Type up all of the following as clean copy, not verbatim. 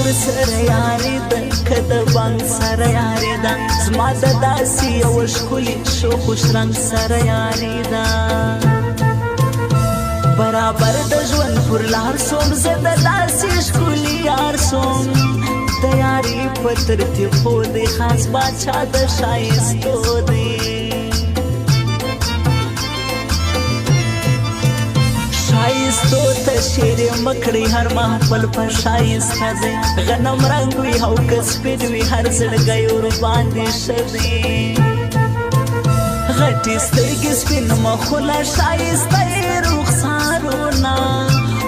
انګور سره یاري ده که د بنګ سره یاري ده زما د داسې یوه ښکلي شو خوش رنګ سره یاري ده برابر د ژوند پر لار سوم زه د داسې ښکلي یار سوم د یاري په ترتیب خو دی خاص باچا د ښایستو دی ښایستو ته شعر یې مکړې هر محفل په ښایسته دی غنم رنګ وي او که سپین وي هر زړګی ورباندې ښه دی غټې سترګې سپین مخونه ښایسته یې رخسارونه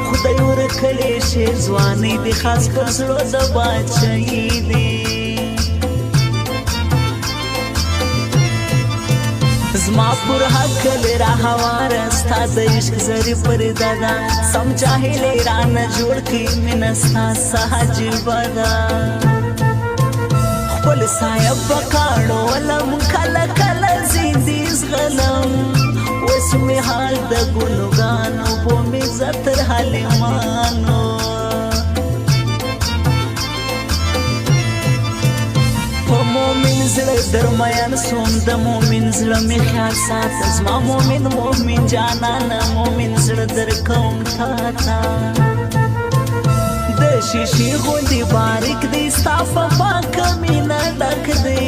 خدای ورکړې شعر ځوانۍ دي خاص پر زړه د باچایي دی زما پر حق را هواره ستا د عشق زرې پرده ده سم جاهلې رانه جوړ کړي مینه ستا څه عجیبه ده خپل سایه په کاڼو ولم کله کله زیندې زغلم اوس مې حال د ګلوګانو بومې زه تر حلیمانو په مومن زړه درمیان سوم د مومن زړه مې خیال ساته زما مومن مومن جانانه مومن زړه درکوم تا ته د شیشې غوندې باریک دی ستا په پاکه مینه ډک دی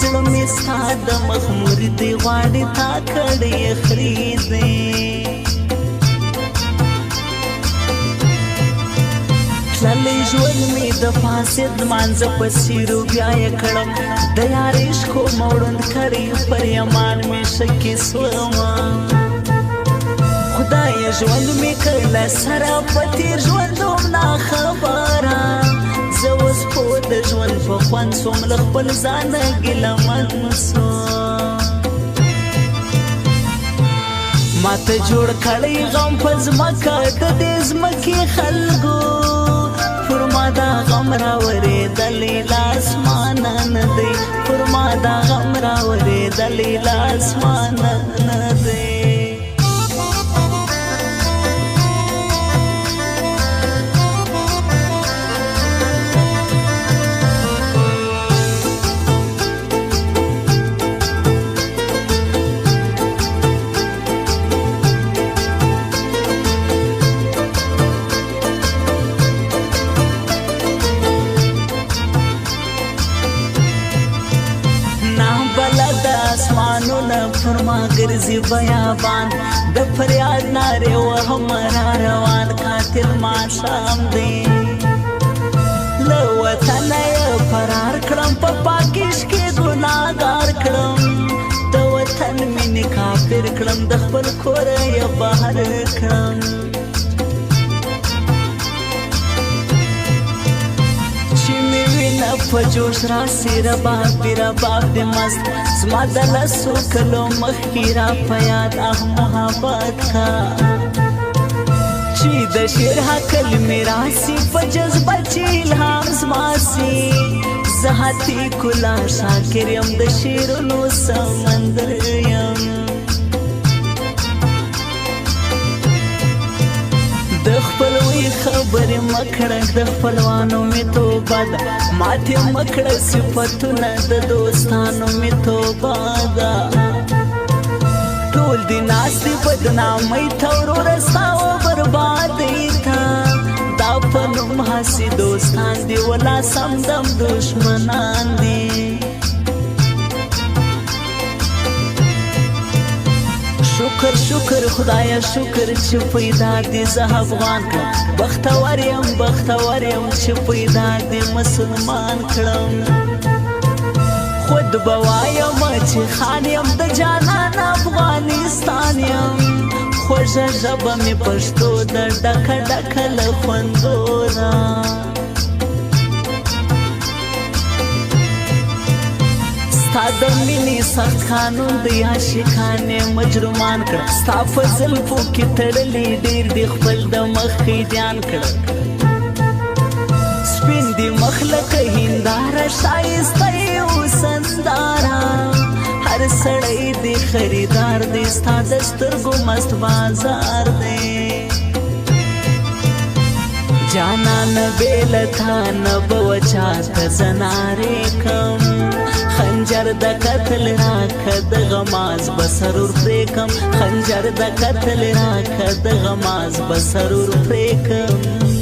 زړه مې ستا د مخمور دی غواړي تا کړی خري دی تللی ژوند مې د فاسد لمانځه په څېرو بیا یې کړم د یار عشقو موړوند کړی پر یمان مې شکې سومه خدایه ژوند مې کله سره په تېر ژوند هم ناخبره زه اوس پوه د ژوند په خوند سوم له خپل ځانه ګیلمن سوم ماته جوړ کړی غم په ځمکه د دې ځمکې خلکو پر ما دا غم راورېدلی له اسمانه نه دی پر ما دا غم راورېدلی له اسمانه نه دی پر ما ګرځي بیابان د فریاد نارې وهم را روان قاتل ماښام دی له وطنه یې فرار کړم په پاکیش کې ګناهګار کړم د وطن مینې کافر کړم د خپل کوره یې بهر کړم په جوش راسي رباب بې رباب د مست زما د لسو کلو مخکې را په یاد محبت کا چې د شعر حقل مې راسي په جذبه چې الهام زما سي زه هاتي کلا شاکر یم د شعرونو سمندر یم د خپلوۍ خبرې مه کړه د خپلوانو مې توبه ده ماتې مه کړه صفتونه د دوستانو مې توبه ده ټول دي ناست دي بدنامۍ ته وروره ستا و بربادۍ ته دا په نوم هسې دوستان دي ولا سمدم دشمنان دي شکر شکر خدایا شکر چې پیدا دې زه افغان کړم بختور یم چې پیدا دې مسلمان کړم خود به وایم چې خان یم د جانان افغانستان یم خوږه ژبه مې پښتو ده ډکه ډکه له خوندو ده ستا د مینې سخت قانون د عاشقانې مجرمان کړه ستا په زلفو کې تړلي ډېر دې خپل د مخې جان کړه سپین دې مخ لکه هنداره ښایسته یې اوسنداره هر سړی دې خریدار دې ستا د سترګو مست بازار دی جانان بیل تا نبو چاته زناره کم خنجر د قتل راک د غماز بسرور پریکم خنجر د قتل راک د غماز بسرور پریکم